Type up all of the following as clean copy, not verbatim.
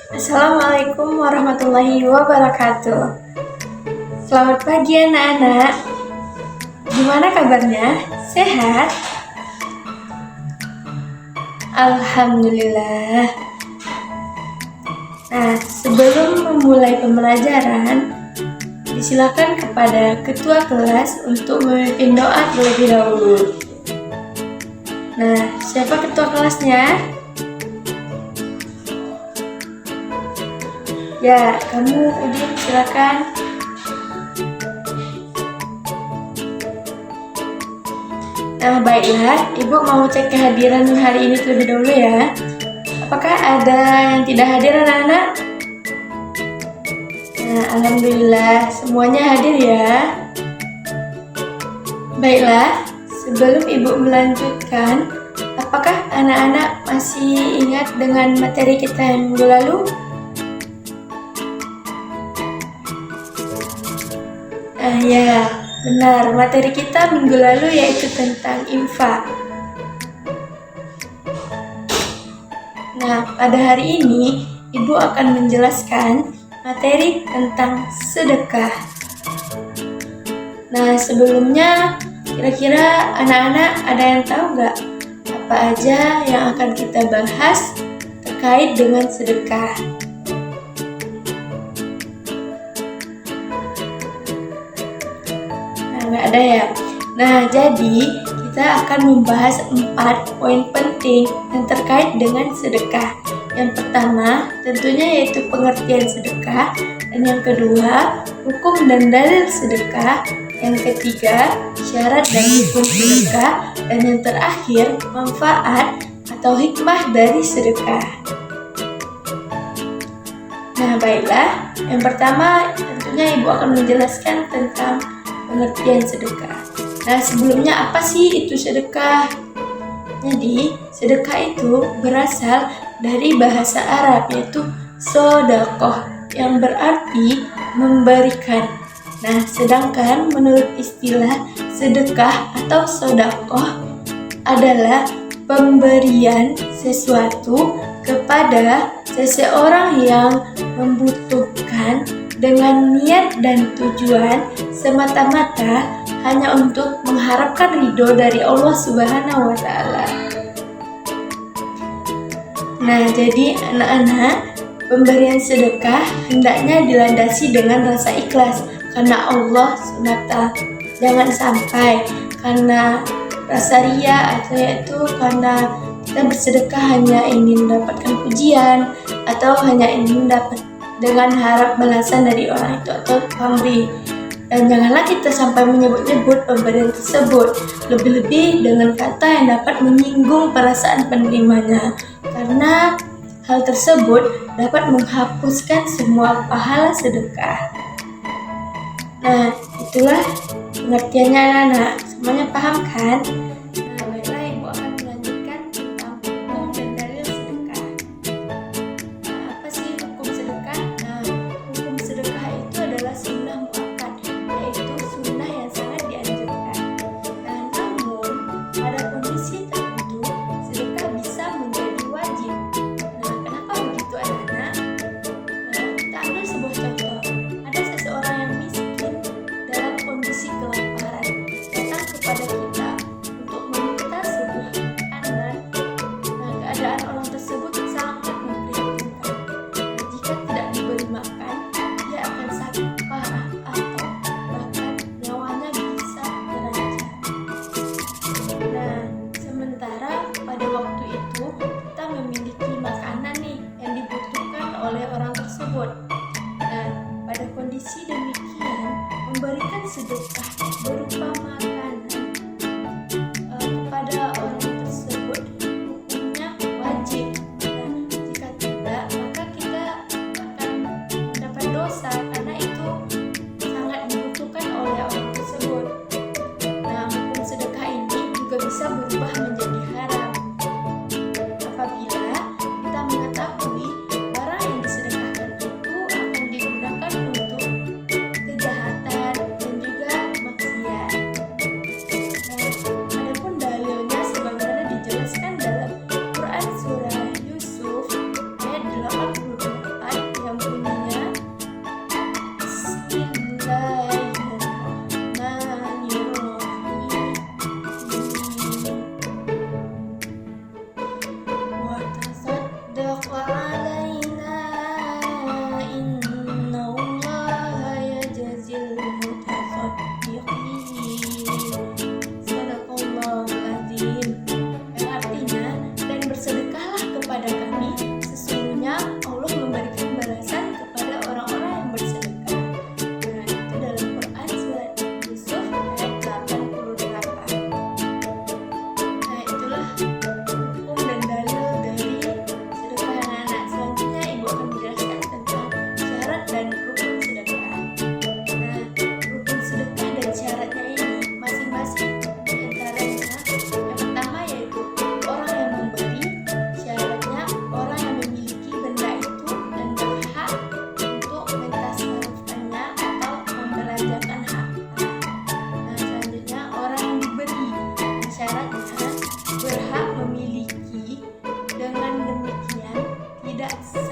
Assalamualaikum warahmatullahi wabarakatuh. Selamat pagi anak-anak. Gimana kabarnya? Sehat? Alhamdulillah. Nah, sebelum memulai pembelajaran, disilakan kepada ketua kelas untuk memimpin doa terlebih dahulu. Nah, siapa ketua kelasnya? Ya, kamu Udin, silakan. Nah, baiklah, Ibu mau cek kehadiran hari ini terlebih dahulu ya. Apakah ada yang tidak hadir anak-anak? Nah, alhamdulillah semuanya hadir ya. Baiklah, sebelum Ibu melanjutkan, apakah anak-anak masih ingat dengan materi kita yang minggu lalu? Ya, benar. Materi kita minggu lalu yaitu tentang infak. Nah, pada hari ini Ibu akan menjelaskan materi tentang sedekah. Nah, sebelumnya kira-kira anak-anak ada yang tahu nggak apa aja yang akan kita bahas terkait dengan sedekah? Nggak ada ya. Nah, jadi kita akan membahas 4 poin penting yang terkait dengan sedekah. Yang pertama, tentunya yaitu pengertian sedekah, dan yang kedua, hukum dan dalil sedekah, yang ketiga, syarat dan hukum sedekah, dan yang terakhir, manfaat atau hikmah dari sedekah. Nah, baiklah. Yang pertama, tentunya Ibu akan menjelaskan tentang pengertian sedekah. Nah, sebelumnya apa sih itu sedekah? Jadi, sedekah itu berasal dari bahasa Arab yaitu sodakoh yang berarti memberikan. Nah, sedangkan menurut istilah sedekah atau sodakoh adalah pemberian sesuatu kepada seseorang yang membutuhkan dengan niat dan tujuan semata-mata hanya untuk mengharapkan ridho dari Allah Subhanahu wa Ta'ala. Nah, jadi anak-anak, pemberian sedekah hendaknya dilandasi dengan rasa ikhlas karena Allah semata. Jangan sampai karena rasa ria atau yaitu karena kita bersedekah hanya ingin mendapatkan pujian atau hanya ingin dapat dengan harap balasan dari orang itu atau pemberi. Dan janganlah kita sampai menyebut-nyebut pemberian tersebut, lebih-lebih dengan kata yang dapat menyinggung perasaan penerimanya, karena hal tersebut dapat menghapuskan semua pahala sedekah. Nah, itulah pengertiannya anak-anak. Semuanya paham kan? Nah, baiklah, Ibu akan melanjutkan tentang hukum dan dalil sedekah. Nah, apa sih hukum sedekah? Nah, hukum sedekah itu adalah sunnah muakkad, yaitu sunnah yang sangat dianjurkan. Nah, namun pada kondisi tertentu sedekah bisa menjadi wajib. Nah, kenapa begitu anak-anak? Nah, kita ambil sebuah contoh. Ada seseorang yang miskin dalam kondisi kelaparan datang kepada kita untuk meminta sebuah makanan. Nah, keadaan orang tersebut sangat memprihatinkan. Jika tidak diberi makan, dia akan sakit parah atau bahkan nyawanya bisa terancam. Nah, sementara pada waktu itu kita memiliki makanan nih yang dibutuhkan oleh orang tersebut. Nah, pada kondisi demikian, memberikan sedekah berupa makanan kepada orang tersebut hukumnya wajib. Nah, jika tidak, maka kita akan mendapat dosa karena itu sangat dibutuhkan oleh orang tersebut. Nah, hukum sedekah ini juga bisa berubah menjadi haram apabila kita mengetahui barang yang disedekahkan itu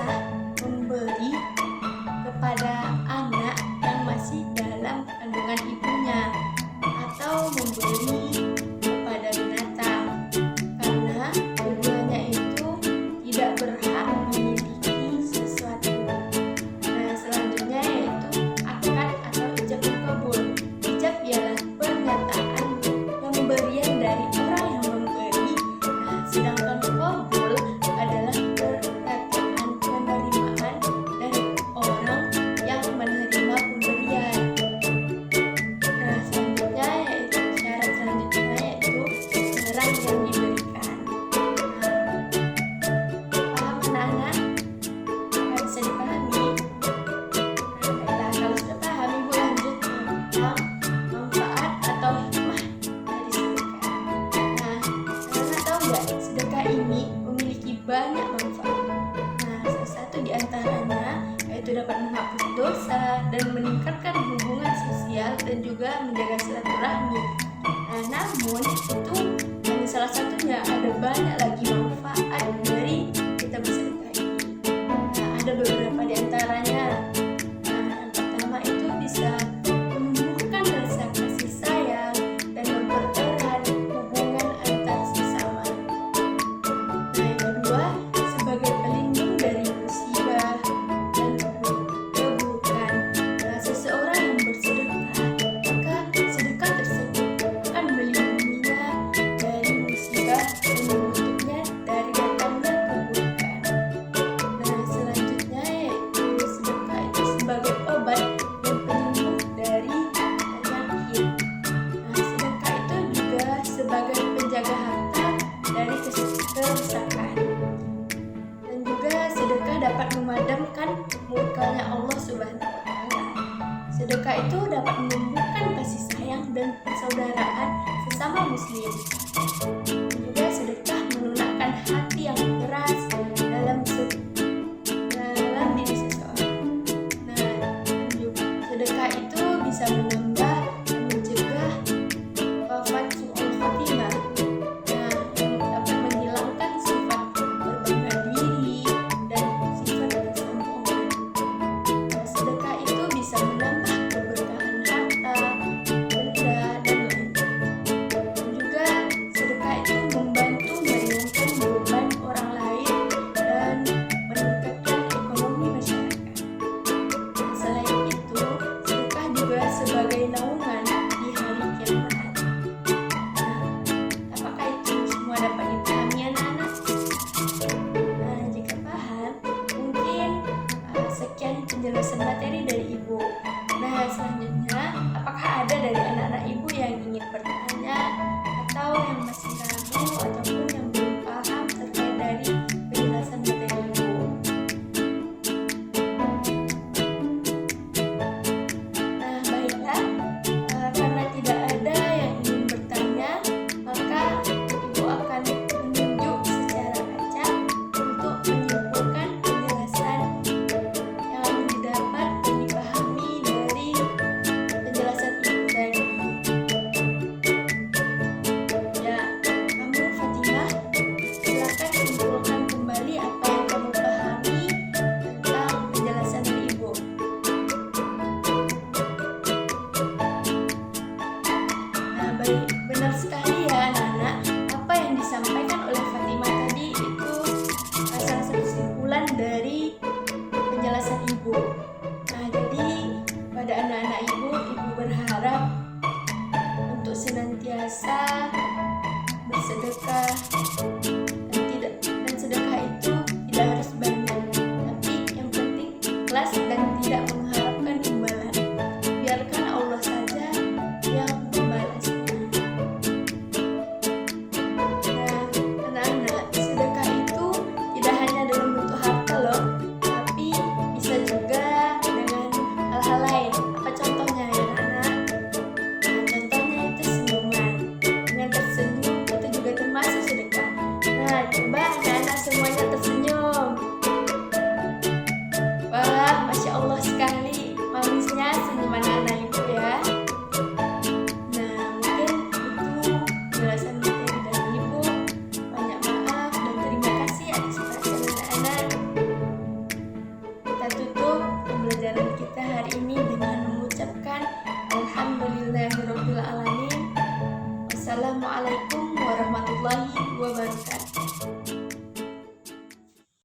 sah memberi kepada anak yang masih dalam kandungan ibunya atau memberi kepada binatang, karena keduanya itu tidak berhak memiliki sesuatu. Nah, selanjutnya yaitu akad atau ijab kabul. Ijab ialah pernyataan pemberian dari orang yang memberi. Nah, sedangkan kabul adalah pernyataan penerimaan dari orang yang menerima pemberian. Nah, selanjutnya yaitu syarat selanjutnya yaitu barang yang diberikan. Paham anak-anak? Apakah bisa dipahami? Baiklah, kalau sudah paham, Ibu lanjut tentang manfaat atau hikmah dari sedekah. Nah, anak-anak tahu nggak, sedekah ini memiliki banyak manfaat. Nah, salah satu di antaranya yaitu dapat menghapus dosa dan meningkatkan hubungan sosial dan juga menjaga silaturahmi. Nah, namun itu hanya salah satunya, ada banyak lagi manfaat dari kita bersedekah ini. Nah, ada beberapa di antaranya. Nah, yang pertama itu bisa menumbuhkan rasa kasih sayang dan mempererat hubungan antar sesama. Nah, yang kedua, sebagai pelindung dari musibah dan keburukan. Nah, seseorang yang bersedekah, maka sedekah tersebut akan melindunginya dari musibah dan menutup Sedekah itu dapat menumbuhkan kasih sayang dan persaudaraan sesama muslim. Juga sedekah melunakkan hati yang keras dalam diri seseorang. Nah, juga sedekah itu bisa menambah dan mencegah wafat su'ul khotimah. Nah, yang dapat menghilangkan sifat berbangga diri dan sifat kesombongan. Nah, sedekah itu bisa menambah keberkahan harta, benda, dan lain. Dan juga sedekah itu membantu meringankan beban orang lain dan meningkatkan ekonomi masyarakat. Nah, selain itu, sedekah juga sebagai naungan di hari kiamat. Nah, apakah itu semua dapat dipahami anak-anak? Nah, jika paham, mungkin sekian penjelasan materi dari Ibu. Nah, selanjutnya, apakah ada dari anak-anak Ibu yang ingin bertanya atau yang masih ragu ataupun yang belum paham terkait dari penjelasan materi Ibu? Nah, baiklah, karena tidak ada yang ingin bertanya, maka Ibu akan menunjuk secara acak untuk menyimpulkan penjelasan yang didapat dan dipahami dari penjelasan Ibu tadi. Ya, kamu Fatimah, silakan simpulkan kembali apa yang kamu pahami tentang penjelasan dari Ibu. Nah, baik, benar sekali ya anak-anak, apa yang disampaikan oleh Fatimah tadi itu salah satu simpulan dari penjelasan Ibu. Nah, jadi pada anak-anak Ibu berharap untuk senantiasa bersedekah dan sedekah itu tidak harus banyak, tapi yang penting ikhlas dan tidak mengharapkan imbalan. Biarkan Allah saja yang membalasnya. Nah, anak-anak, sedekah itu tidak hanya dalam bentuk harta loh, tapi bisa juga dengan hal-hal lain. Apa contohnya ya anak-anak? Nah, contohnya itu senyuman. Dengan tersenyum itu juga termasuk sedekah. Nah, coba anak-anak semuanya tersenyum. Wah, Masya Allah warahmatullahi wabarakatuh.